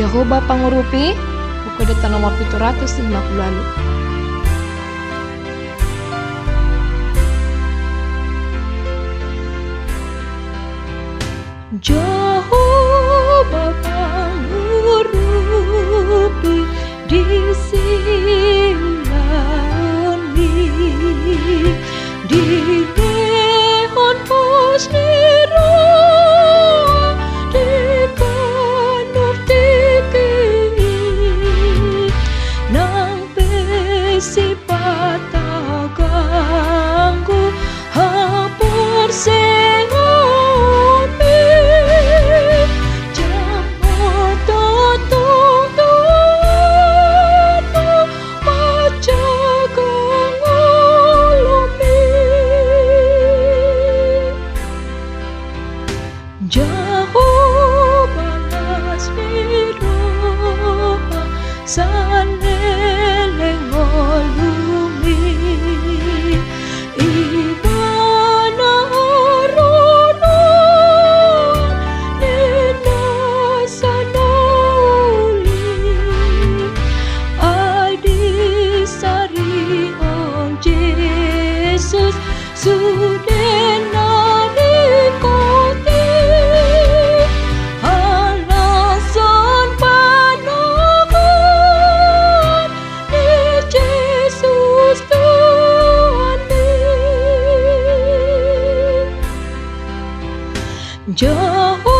Jehovah Pangurupi, buku data nomor 750 lalu. Jehovah Pangurupi di Silani, di Lehon Hosnira, di Kanur Tiki, nang besi patagangku hapur sengoni, jamot totong tuano majagang ulumi. Jehovah Lasmiro saneleng ulumi, ibana aronon nena sanauli, adi sari on Jesus sudena nikoti, alasan panahan ni Jesus Tuhan. Jehovah